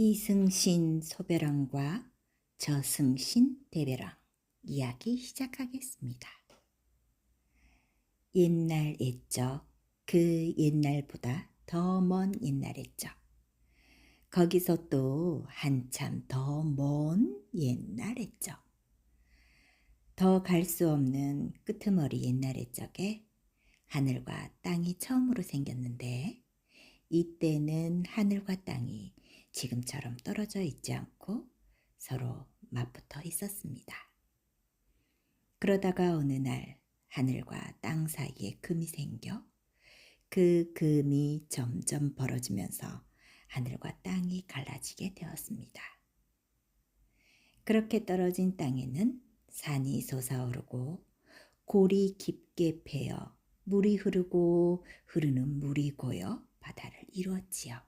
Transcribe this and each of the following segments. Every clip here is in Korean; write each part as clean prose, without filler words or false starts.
이승신 소벼랑과 저승신 대벼랑 이야기 시작하겠습니다. 옛날 옛적, 그 옛날보다 더 먼 옛날 옛적, 거기서 또 한참 더 먼 옛날 옛적, 더 갈 수 없는 끄트머리 옛날 옛적에 하늘과 땅이 처음으로 생겼는데, 이때는 하늘과 땅이 지금처럼 떨어져 있지 않고 서로 맞붙어 있었습니다. 그러다가 어느 날 하늘과 땅 사이에 금이 생겨 그 금이 점점 벌어지면서 하늘과 땅이 갈라지게 되었습니다. 그렇게 떨어진 땅에는 산이 솟아오르고 골이 깊게 패여 물이 흐르고 흐르는 물이 고여 바다를 이루었지요.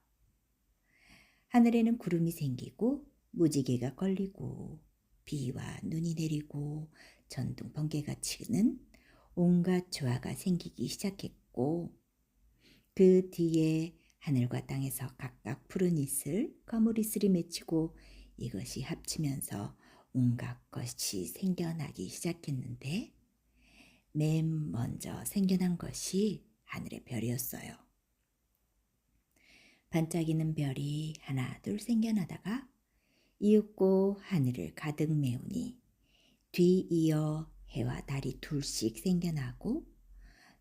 하늘에는 구름이 생기고 무지개가 걸리고 비와 눈이 내리고 전등 번개가 치는 온갖 조화가 생기기 시작했고, 그 뒤에 하늘과 땅에서 각각 푸른 이슬, 거물 이슬이 맺히고 이것이 합치면서 온갖 것이 생겨나기 시작했는데, 맨 먼저 생겨난 것이 하늘의 별이었어요. 반짝이는 별이 하나 둘 생겨나다가 이윽고 하늘을 가득 메우니 뒤이어 해와 달이 둘씩 생겨나고,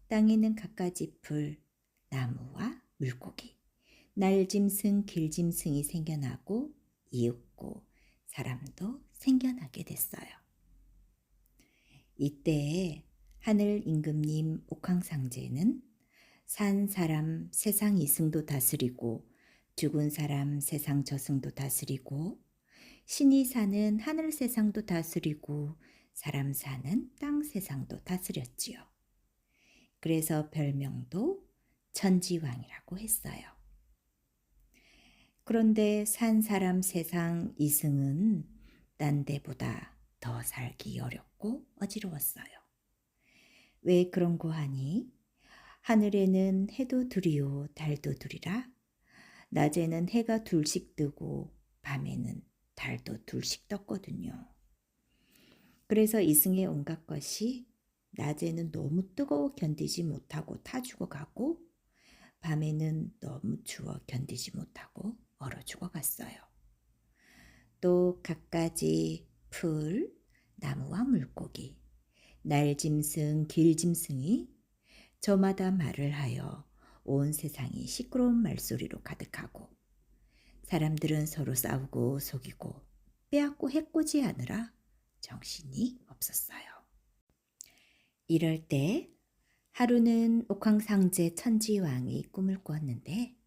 땅에는 갖가지 풀, 나무와 물고기, 날짐승, 길짐승이 생겨나고 이윽고 사람도 생겨나게 됐어요. 이때 하늘 임금님 옥황상제는 산 사람 세상 이승도 다스리고 죽은 사람 세상 저승도 다스리고 신이 사는 하늘 세상도 다스리고 사람 사는 땅 세상도 다스렸지요. 그래서 별명도 천지왕이라고 했어요. 그런데 산 사람 세상 이승은 딴 데보다 더 살기 어렵고 어지러웠어요. 왜 그런고 하니 하늘에는 해도 둘이요 달도 둘이라, 낮에는 해가 둘씩 뜨고 밤에는 달도 둘씩 떴거든요. 그래서 이승의 온갖 것이 낮에는 너무 뜨거워 견디지 못하고 타 죽어가고, 밤에는 너무 추워 견디지 못하고 얼어 죽어갔어요. 또 갖가지 풀, 나무와 물고기, 날짐승, 길짐승이 저마다 말을 하여 온 세상이 시끄러운 말소리로 가득하고, 사람들은 서로 싸우고 속이고 빼앗고 해코지하느라 정신이 없었어요. 이럴 때 하루는 옥황상제 천지왕이 꿈을 꿨는데,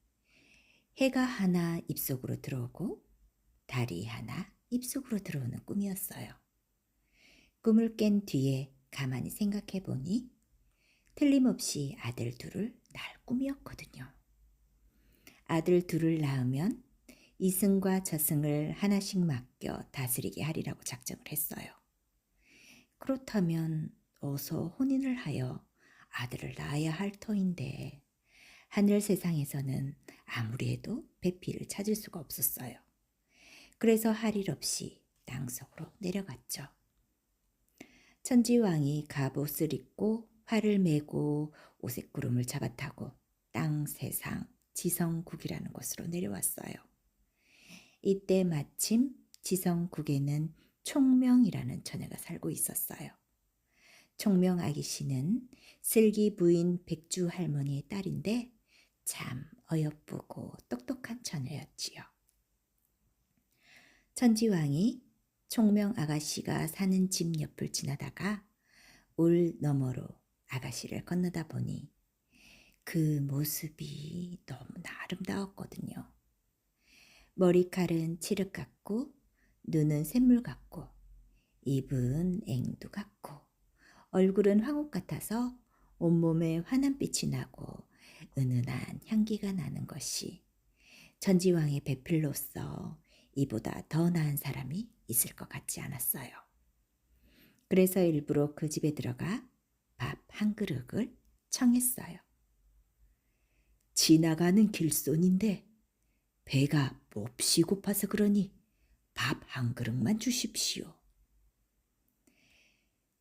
해가 하나 입속으로 들어오고 달이 하나 입속으로 들어오는 꿈이었어요. 꿈을 깬 뒤에 가만히 생각해 보니 틀림없이 아들 둘을 낳을 꿈이었거든요. 아들 둘을 낳으면 이승과 저승을 하나씩 맡겨 다스리게 하리라고 작정을 했어요. 그렇다면 어서 혼인을 하여 아들을 낳아야 할 터인데, 하늘 세상에서는 아무리 해도 배필을 찾을 수가 없었어요. 그래서 할 일 없이 땅속으로 내려갔죠. 천지왕이 갑옷을 입고 활을 메고 오색구름을 잡아타고 땅 세상 지성국이라는 곳으로 내려왔어요. 이때 마침 지성국에는 총명이라는 처녀가 살고 있었어요. 총명 아기씨는 슬기 부인 백주 할머니의 딸인데 참 어여쁘고 똑똑한 처녀였지요. 천지왕이 총명 아가씨가 사는 집 옆을 지나다가 울 너머로 아가씨를 건너다 보니 그 모습이 너무나 아름다웠거든요. 머리칼은 칠흑 같고 눈은 샘물 같고 입은 앵두 같고 얼굴은 황옥 같아서 온몸에 환한빛이 나고 은은한 향기가 나는 것이 천지왕의 배필로서 이보다 더 나은 사람이 있을 것 같지 않았어요. 그래서 일부러 그 집에 들어가 밥 한 그릇을 청했어요. 지나가는 길손인데 배가 몹시 고파서 그러니 밥 한 그릇만 주십시오.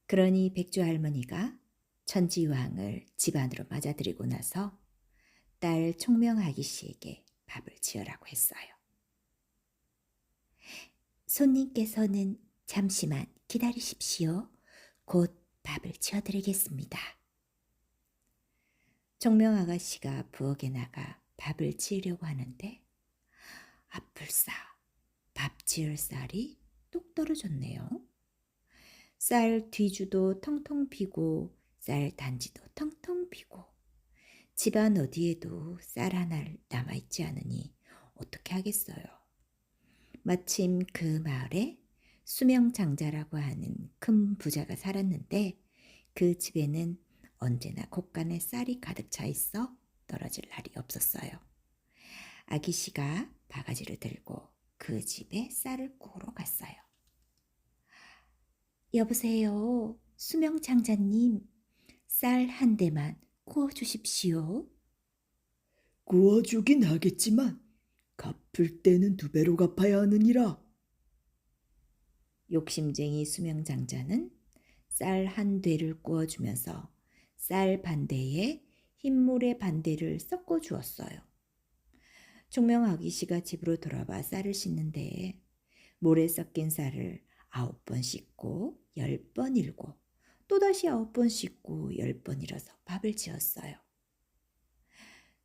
그러니 백주 할머니가 천지왕을 집 안으로 맞아들이고 나서 딸 총명아기 씨에게 밥을 지으라고 했어요. 손님께서는 잠시만 기다리십시오. 곧 밥을 지어드리겠습니다. 총명아가씨가 부엌에 나가 밥을 지으려고 하는데 아플싸 밥 지을 쌀이 뚝 떨어졌네요. 쌀 뒤주도 텅텅 비고 쌀 단지도 텅텅 비고 집안 어디에도 쌀 하나 남아있지 않으니 어떻게 하겠어요. 마침 그 마을에 수명장자라고 하는 큰 부자가 살았는데 그 집에는 언제나 곳간에 쌀이 가득 차 있어 떨어질 날이 없었어요. 아기씨가 바가지를 들고 그 집에 쌀을 구우러 갔어요. 여보세요, 수명장자님, 쌀 한 대만 구워주십시오. 구워주긴 하겠지만 갚을 때는 2배로 갚아야 하느니라. 욕심쟁이 수명장자는 쌀 한 대를 구워주면서 쌀 반대에 흰물의 반대를 섞어 주었어요. 총명아기씨가 집으로 돌아와 쌀을 씻는데 물에 섞인 쌀을 9번 씻고 10번 일고 또다시 9번 씻고 10번 일어서 밥을 지었어요.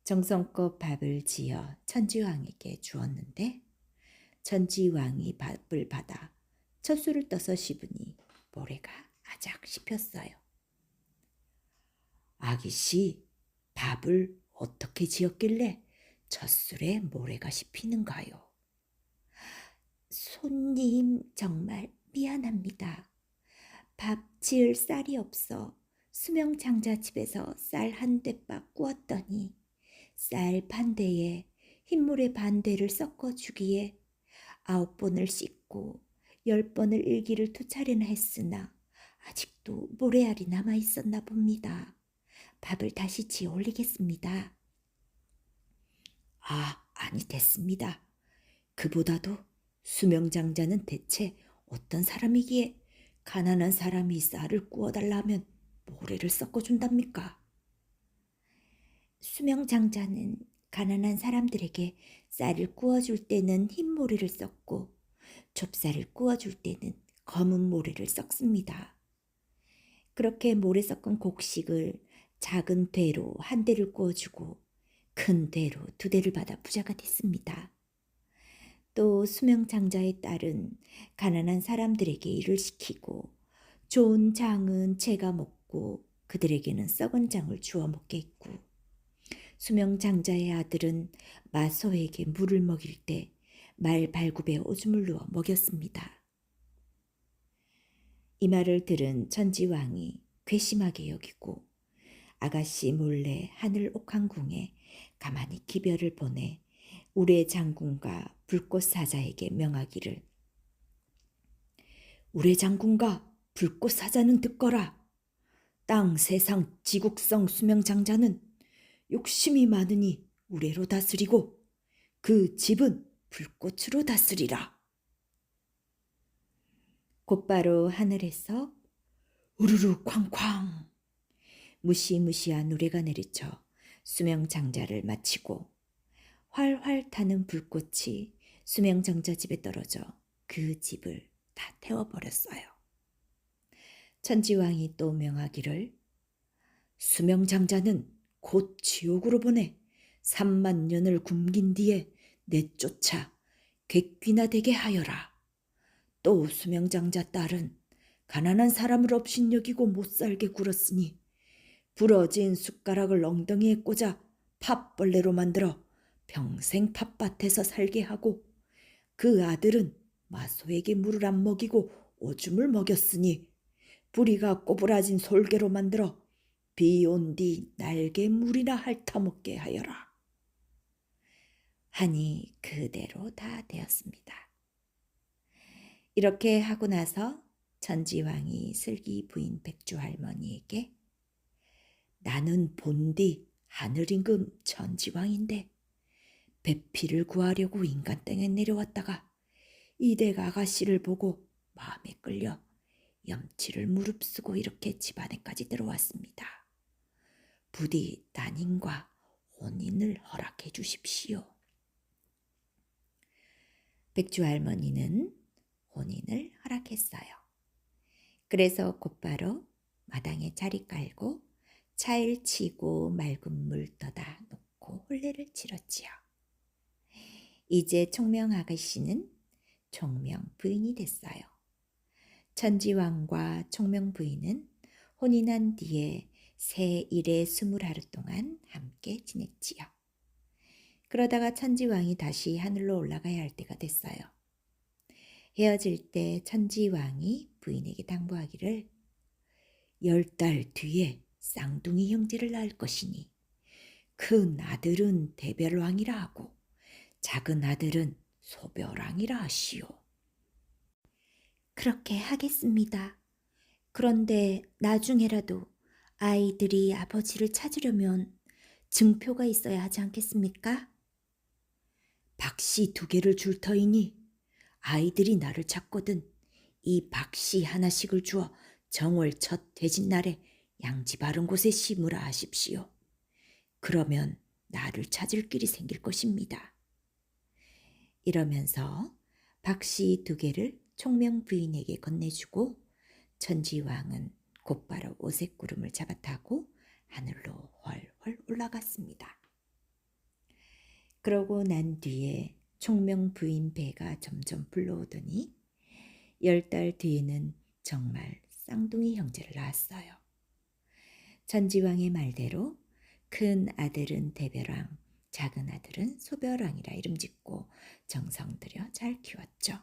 정성껏 밥을 지어 천지왕에게 주었는데 천지왕이 밥을 받아 첫 술을 떠서 씹으니 모래가 아작 씹혔어요. 아기씨, 밥을 어떻게 지었길래 첫 술에 모래가 씹히는가요? 손님, 정말 미안합니다. 밥 지을 쌀이 없어 수명장자 집에서 쌀 한 대밥 구웠더니 쌀 반대에 흰물의 반대를 섞어주기에 9번을 씻고 10번을 일기를 2차례나 했으나 아직도 모래알이 남아있었나 봅니다. 밥을 다시 지어 올리겠습니다. 아니 됐습니다. 그보다도 수명장자는 대체 어떤 사람이기에 가난한 사람이 쌀을 구워달라면 모래를 섞어준답니까? 수명장자는 가난한 사람들에게 쌀을 구워줄 때는 흰 모래를 섞고 좁쌀을 구워줄 때는 검은 모래를 섞습니다. 그렇게 모래 섞은 곡식을 작은 대로 한 대를 구워주고 큰 대로 2대를 받아 부자가 됐습니다. 또 수명장자의 딸은 가난한 사람들에게 일을 시키고 좋은 장은 제가 먹고 그들에게는 썩은 장을 주워 먹게 했고 수명장자의 아들은 마소에게 물을 먹일 때 말 발굽에 오줌을 누워 먹였습니다. 이 말을 들은 천지왕이 괘씸하게 여기고 아가씨 몰래 하늘 옥황궁에 가만히 기별을 보내 우레 장군과 불꽃 사자에게 명하기를 우레 장군과 불꽃 사자는 듣거라. 땅 세상 지국성 수명장자는 욕심이 많으니 우레로 다스리고 그 집은 불꽃으로 다스리라. 곧바로 하늘에서 우르르 쾅쾅 무시무시한 우레가 내리쳐 수명장자를 마치고 활활 타는 불꽃이 수명장자 집에 떨어져 그 집을 다 태워버렸어요. 천지왕이 또 명하기를 수명장자는 곧 지옥으로 보내 3만 년을 굶긴 뒤에 내쫓아 객귀나 되게 하여라. 또 수명장자 딸은 가난한 사람을 업신여기고 못살게 굴었으니 부러진 숟가락을 엉덩이에 꽂아 팥벌레로 만들어 평생 팥밭에서 살게 하고 그 아들은 마소에게 물을 안 먹이고 오줌을 먹였으니 부리가 꼬부라진 솔개로 만들어 비 온 뒤 날개 물이나 핥아먹게 하여라. 하니 그대로 다 되었습니다. 이렇게 하고 나서 천지왕이 슬기 부인 백주 할머니에게 나는 본디 하늘임금 천지왕인데 배피를 구하려고 인간 땅에 내려왔다가 이댁 아가씨를 보고 마음에 끌려 염치를 무릅쓰고 이렇게 집안에까지 들어왔습니다. 부디 따님과 혼인을 허락해 주십시오. 백주 할머니는 혼인을 허락했어요. 그래서 곧바로 마당에 자리 깔고 차일 치고 맑은 물 떠다 놓고 혼례를 치렀지요. 이제 총명 아가씨는 총명 부인이 됐어요. 천지왕과 총명 부인은 혼인한 뒤에 새 일에 20하루 동안 함께 지냈지요. 그러다가 천지왕이 다시 하늘로 올라가야 할 때가 됐어요. 헤어질 때 천지왕이 부인에게 당부하기를 10달 뒤에 쌍둥이 형제를 낳을 것이니 큰 아들은 대별왕이라 하고 작은 아들은 소별왕이라 하시오. 그렇게 하겠습니다. 그런데 나중에라도 아이들이 아버지를 찾으려면 증표가 있어야 하지 않겠습니까? 박씨 2개를 줄 터이니 아이들이 나를 찾거든 이 박씨 하나씩을 주어 정월 첫 대진 날에 양지 바른 곳에 심으라 하십시오. 그러면 나를 찾을 길이 생길 것입니다. 이러면서 박씨 2개를 총명 부인에게 건네주고 천지왕은 곧바로 오색구름을 잡아타고 하늘로 훨훨 올라갔습니다. 그러고 난 뒤에 총명 부인 배가 점점 불러오더니 10달 뒤에는 정말 쌍둥이 형제를 낳았어요. 천지왕의 말대로 큰 아들은 대별왕, 작은 아들은 소별왕이라 이름 짓고 정성 들여 잘 키웠죠.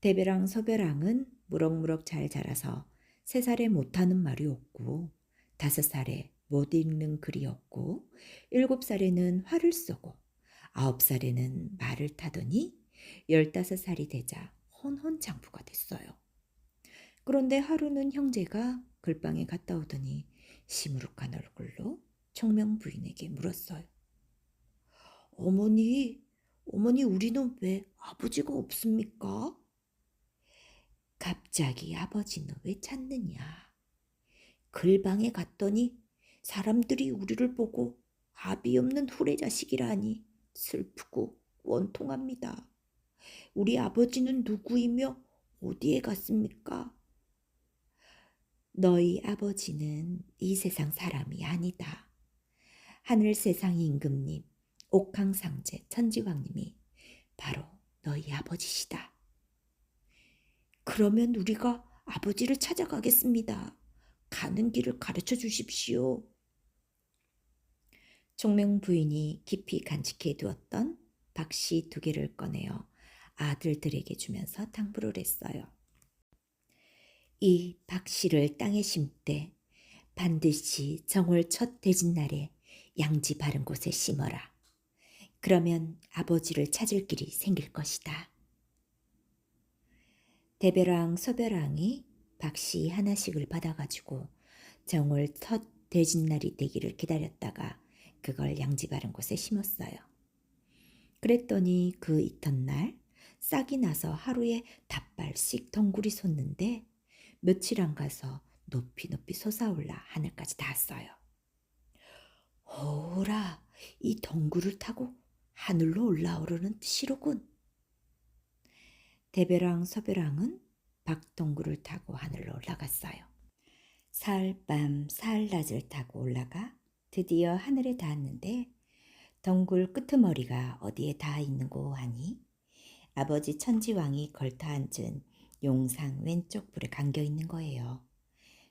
대별왕, 소별왕은 무럭무럭 잘 자라서 3살에 못하는 말이 없고 5살에 못 읽는 글이 없고 7살에는 활을 쏘고 9살에는 말을 타더니 15살이 되자 혼혼장부가 됐어요. 그런데 하루는 형제가 글방에 갔다 오더니 시무룩한 얼굴로 총명 부인에게 물었어요. 어머니 우리는 왜 아버지가 없습니까? 갑자기 아버지는 왜 찾느냐? 글방에 갔더니 사람들이 우리를 보고 아비 없는 후레자식이라니 슬프고 원통합니다. 우리 아버지는 누구이며 어디에 갔습니까? 너희 아버지는 이 세상 사람이 아니다. 하늘 세상 임금님, 옥황상제 천지왕님이 바로 너희 아버지시다. 그러면 우리가 아버지를 찾아가겠습니다. 가는 길을 가르쳐 주십시오. 총명 부인이 깊이 간직해 두었던 박씨 2개를 꺼내어 아들들에게 주면서 당부를 했어요. 이 박씨를 땅에 심되 반드시 정월 첫 대진날에 양지 바른 곳에 심어라. 그러면 아버지를 찾을 길이 생길 것이다. 대별왕, 소별왕이 박씨 하나씩을 받아가지고 정월 첫 대진날이 되기를 기다렸다가 그걸 양지 바른 곳에 심었어요. 그랬더니 그 이튿날 싹이 나서 하루에 5발씩 덩굴이 솟는데 며칠 안 가서 높이 높이 솟아올라 하늘까지 닿았어요. 오라, 이 덩굴을 타고 하늘로 올라오려는 뜻이로군. 대별왕, 소별왕은 박덩굴을 타고 하늘로 올라갔어요. 사흘밤 사흘낮을 타고 올라가 드디어 하늘에 닿았는데 덩굴 끄트머리가 어디에 닿아 있는고 하니 아버지 천지왕이 걸터 앉은 용상 왼쪽 불에 감겨 있는 거예요.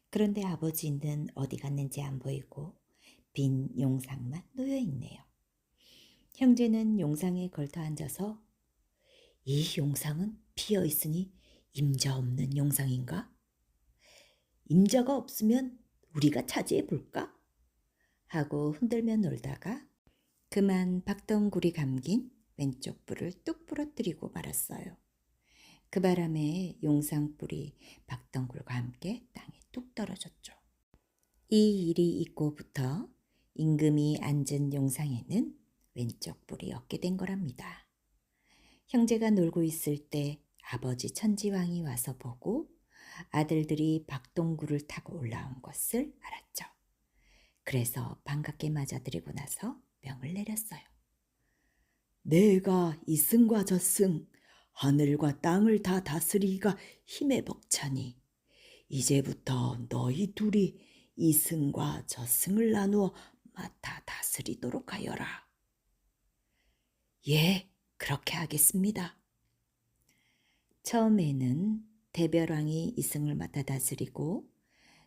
그런데 아버지는 어디 갔는지 안 보이고 빈 용상만 놓여 있네요. 형제는 용상에 걸터 앉아서 이 용상은 비어 있으니 임자 없는 용상인가? 임자가 없으면 우리가 차지해 볼까? 하고 흔들며 놀다가 그만 박덩굴이 감긴 왼쪽 뿔을 뚝 부러뜨리고 말았어요. 그 바람에 용상뿔이 박덩굴과 함께 땅에 뚝 떨어졌죠. 이 일이 있고부터 임금이 앉은 용상에는 왼쪽 뿔이 없게 된 거랍니다. 형제가 놀고 있을 때 아버지 천지왕이 와서 보고 아들들이 박동구를 타고 올라온 것을 알았죠. 그래서 반갑게 맞아들이고 나서 명을 내렸어요. 내가 이승과 저승, 하늘과 땅을 다 다스리기가 힘에 벅차니 이제부터 너희 둘이 이승과 저승을 나누어 맡아 다스리도록 하여라. 예, 그렇게 하겠습니다. 처음에는 대별왕이 이승을 맡아 다스리고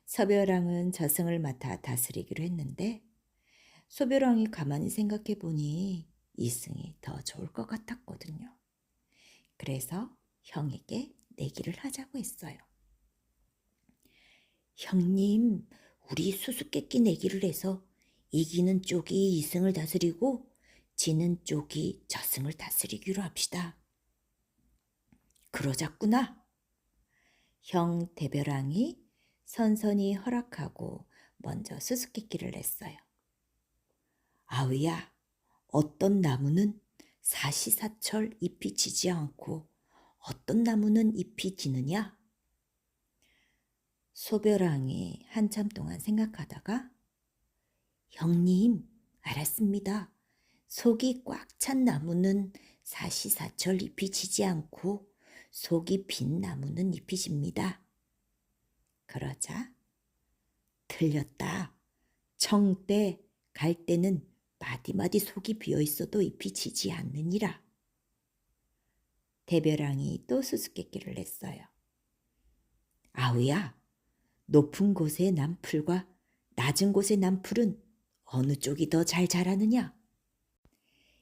서별왕은 저승을 맡아 다스리기로 했는데 소별왕이 가만히 생각해 보니 이승이 더 좋을 것 같았거든요. 그래서 형에게 내기를 하자고 했어요. 형님, 우리 수수께끼 내기를 해서 이기는 쪽이 이승을 다스리고 지는 쪽이 저승을 다스리기로 합시다. 그러자꾸나. 형 대별왕이 선선히 허락하고 먼저 수수께끼를 냈어요. 아우야, 어떤 나무는 사시사철 잎이 지지 않고 어떤 나무는 잎이 지느냐? 소별왕이 한참 동안 생각하다가 형님, 알았습니다. 속이 꽉 찬 나무는 사시사철 잎이 지지 않고 속이 빈 나무는 잎이 집니다. 그러자 틀렸다. 청때 갈 때는 마디마디 속이 비어 있어도 잎이 지지 않느니라. 대별왕이 또 수수께끼를 냈어요. 아우야, 높은 곳의 난 풀과 낮은 곳의 난 풀은 어느 쪽이 더 잘 자라느냐?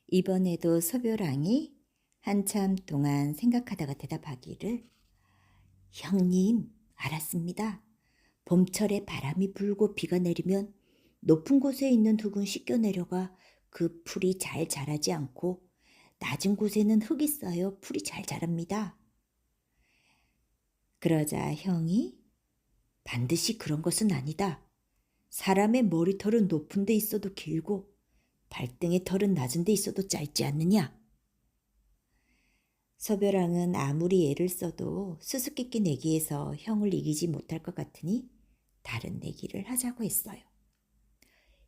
이번에도 소별왕이 한참 동안 생각하다가 대답하기를 형님, 알았습니다. 봄철에 바람이 불고 비가 내리면 높은 곳에 있는 흙은 씻겨 내려가 그 풀이 잘 자라지 않고 낮은 곳에는 흙이 쌓여 풀이 잘 자랍니다. 그러자 형이 반드시 그런 것은 아니다. 사람의 머리털은 높은 데 있어도 길고 발등의 털은 낮은 데 있어도 짧지 않느냐? 소별왕은 아무리 애를 써도 수수께끼 내기에서 형을 이기지 못할 것 같으니 다른 내기를 하자고 했어요.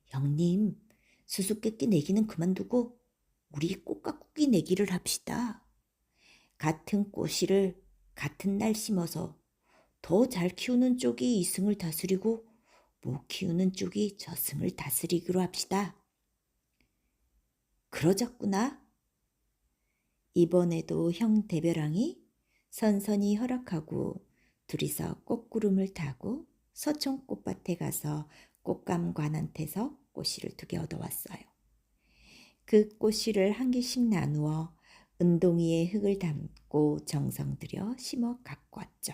형님, 수수께끼 내기는 그만두고 우리 꽃가꾸기 내기를 합시다. 같은 꼬시를 같은 날 심어서 더 잘 키우는 쪽이 이승을 다스리고 못 키우는 쪽이 저승을 다스리기로 합시다. 그러자꾸나. 이번에도 형 대별왕이 선선히 허락하고 둘이서 꽃구름을 타고 서촌 꽃밭에 가서 꽃감관한테서 꼬시를 2개 얻어왔어요. 그 꼬시를 한 개씩 나누어 은동이에 흙을 담고 정성 들여 심어 갖고 왔죠.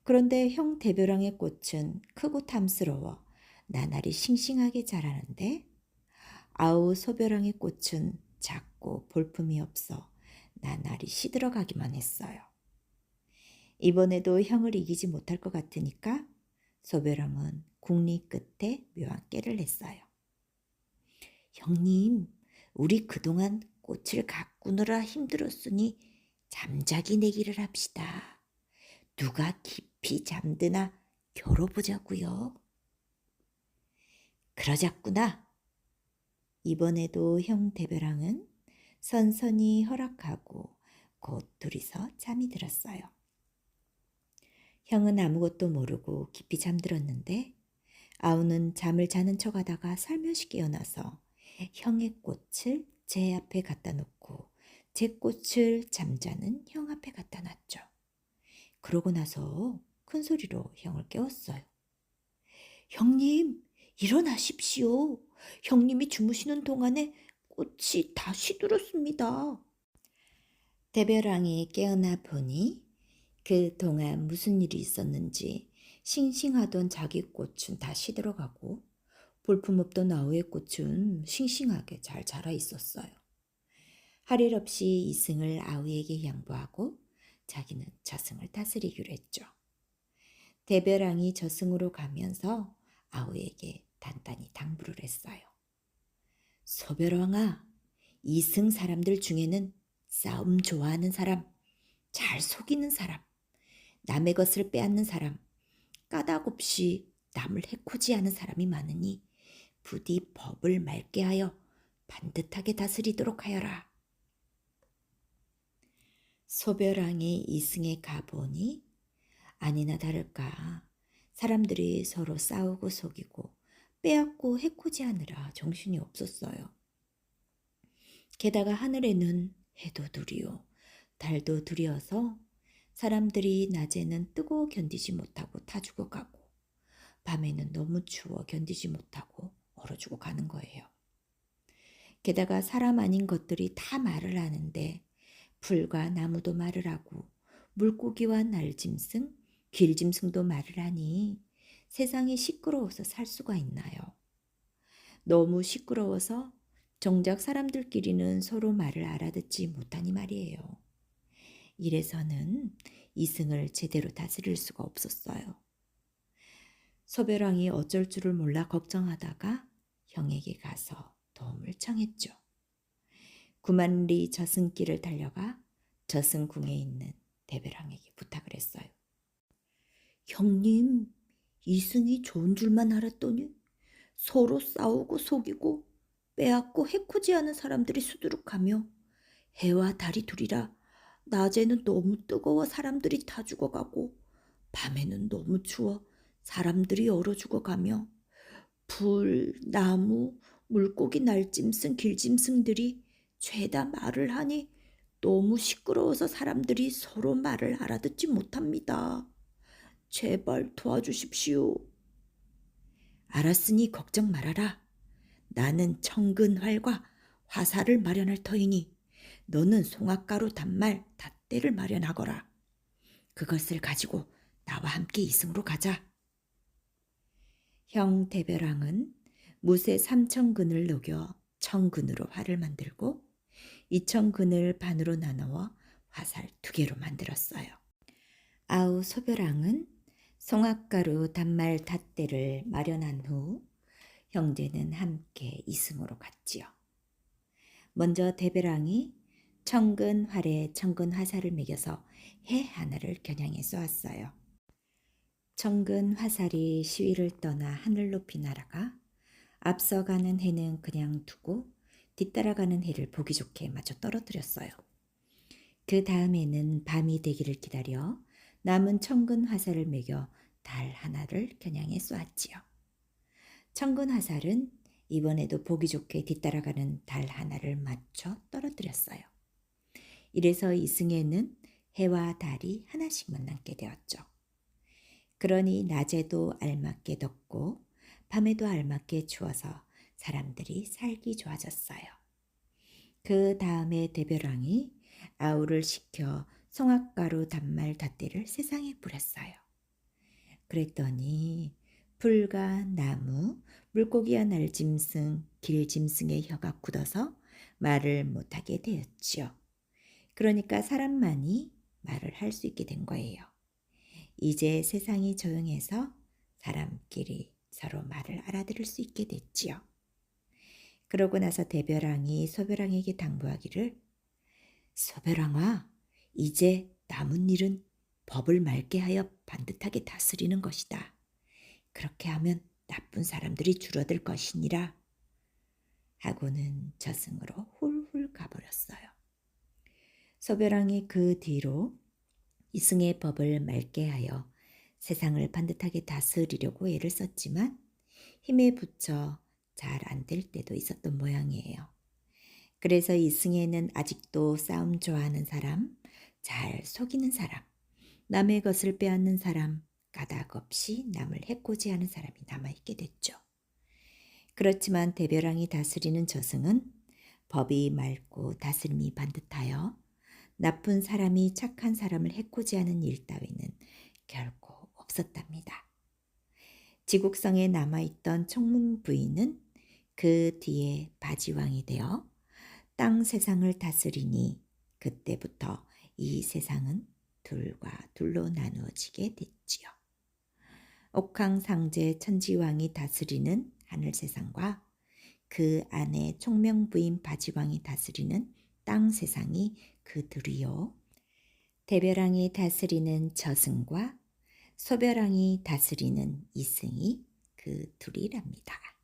그런데 형 대별왕의 꽃은 크고 탐스러워 나날이 싱싱하게 자라는데 아우 소별왕의 꽃은 작고 볼품이 없어 나날이 시들어가기만 했어요. 이번에도 형을 이기지 못할 것 같으니까 소별왕은 국리 끝에 묘한 깨를 냈어요. 형님, 우리 그동안 꽃을 가꾸느라 힘들었으니 잠자기 내기를 합시다. 누가 깊이 잠드나 겨뤄보자고요. 그러자꾸나. 이번에도 형 대별왕은 선선히 허락하고 곧 둘이서 잠이 들었어요. 형은 아무것도 모르고 깊이 잠들었는데 아우는 잠을 자는 척하다가 살며시 깨어나서 형의 꽃을 제 앞에 갖다 놓고 제 꽃을 잠자는 형 앞에 갖다 놨죠. 그러고 나서 큰 소리로 형을 깨웠어요. 형님, 일어나십시오. 형님이 주무시는 동안에 꽃이 다 시들었습니다. 대별왕이 깨어나 보니 그동안 무슨 일이 있었는지 싱싱하던 자기 꽃은 다 시들어가고 볼품없던 아우의 꽃은 싱싱하게 잘 자라 있었어요. 할 일 없이 이승을 아우에게 양보하고 자기는 저승을 다스리기로 했죠. 대별왕이 저승으로 가면서 아우에게 단단히 당부를 했어요. 소별왕아, 이승 사람들 중에는 싸움 좋아하는 사람, 잘 속이는 사람, 남의 것을 빼앗는 사람, 까닭 없이 남을 해코지하는 사람이 많으니 부디 법을 맑게 하여 반듯하게 다스리도록 하여라. 소별왕이 이승에 가보니 아니나 다를까 사람들이 서로 싸우고 속이고 빼앗고 해코지하느라 정신이 없었어요. 게다가 하늘에는 해도 두리요 달도 두려워서 사람들이 낮에는 뜨거워 견디지 못하고 타 죽어가고 밤에는 너무 추워 견디지 못하고 얼어 죽어가는 거예요. 게다가 사람 아닌 것들이 다 말을 하는데 풀과 나무도 말을 하고 물고기와 날짐승, 길짐승도 말을 하니 세상이 시끄러워서 살 수가 있나요? 너무 시끄러워서 정작 사람들끼리는 서로 말을 알아듣지 못하니 말이에요. 이래서는 이승을 제대로 다스릴 수가 없었어요. 소별왕이 어쩔 줄을 몰라 걱정하다가 형에게 가서 도움을 청했죠. 9만 리 저승길을 달려가 저승궁에 있는 대별왕에게 부탁을 했어요. 형님, 이승이 좋은 줄만 알았더니 서로 싸우고 속이고 빼앗고 해코지하는 사람들이 수두룩하며 해와 달이 둘이라 낮에는 너무 뜨거워 사람들이 타 죽어가고 밤에는 너무 추워 사람들이 얼어 죽어가며 풀, 나무, 물고기, 날짐승, 길짐승들이 죄다 말을 하니 너무 시끄러워서 사람들이 서로 말을 알아듣지 못합니다. 제발 도와주십시오. 알았으니 걱정 말아라. 나는 청근활과 화살을 마련할 터이니 너는 송악가루 단말 닷대를 마련하거라. 그것을 가지고 나와 함께 이승으로 가자. 형 대별왕은 무쇠 3,000근을 녹여 청근으로 활을 만들고 2,000근을 반으로 나누어 화살 2개로 만들었어요. 아우 소별왕은 송악가루 단말 닷대를 마련한 후 형제는 함께 이승으로 갔지요. 먼저 대별왕이 청근 활에 청근 화살을 매겨서 해 하나를 겨냥해 쏘았어요. 청근 화살이 시위를 떠나 하늘 높이 날아가 앞서가는 해는 그냥 두고 뒤따라가는 해를 보기 좋게 마저 떨어뜨렸어요. 그 다음에는 밤이 되기를 기다려 남은 청근 화살을 매겨 달 하나를 겨냥해 쏘았지요. 청근 화살은 이번에도 보기 좋게 뒤따라가는 달 하나를 맞춰 떨어뜨렸어요. 이래서 이승에는 해와 달이 하나씩만 남게 되었죠. 그러니 낮에도 알맞게 덥고 밤에도 알맞게 추워서 사람들이 살기 좋아졌어요. 그 다음에 대별왕이 아우를 시켜 송악가루 단말 닷대를 세상에 뿌렸어요. 그랬더니 풀과 나무, 물고기와 날짐승, 길짐승의 혀가 굳어서 말을 못하게 되었지요. 그러니까 사람만이 말을 할 수 있게 된 거예요. 이제 세상이 조용해서 사람끼리 서로 말을 알아들을 수 있게 됐지요. 그러고 나서 대별왕이 소별왕에게 당부하기를 소별왕아, 이제 남은 일은 법을 맑게 하여 반듯하게 다스리는 것이다. 그렇게 하면 나쁜 사람들이 줄어들 것이니라. 하고는 저승으로 훌훌 가버렸어요. 소별왕이 그 뒤로 이승의 법을 맑게 하여 세상을 반듯하게 다스리려고 애를 썼지만 힘에 부쳐 잘 안 될 때도 있었던 모양이에요. 그래서 이승에는 아직도 싸움 좋아하는 사람, 잘 속이는 사람, 남의 것을 빼앗는 사람, 까닭 없이 남을 해코지하는 사람이 남아있게 됐죠. 그렇지만 대별왕이 다스리는 저승은 법이 맑고 다스림이 반듯하여 나쁜 사람이 착한 사람을 해코지하는 일 따위는 결코 없었답니다. 지국성에 남아있던 총문 부인은 그 뒤에 바지왕이 되어 땅 세상을 다스리니 그때부터 이 세상은 둘과 둘로 나누어지게 됐지요. 옥황상제 천지왕이 다스리는 하늘 세상과 그 안에 총명부인 바지왕이 다스리는 땅 세상이 그 둘이요. 대별왕이 다스리는 저승과 소별왕이 다스리는 이승이 그 둘이랍니다.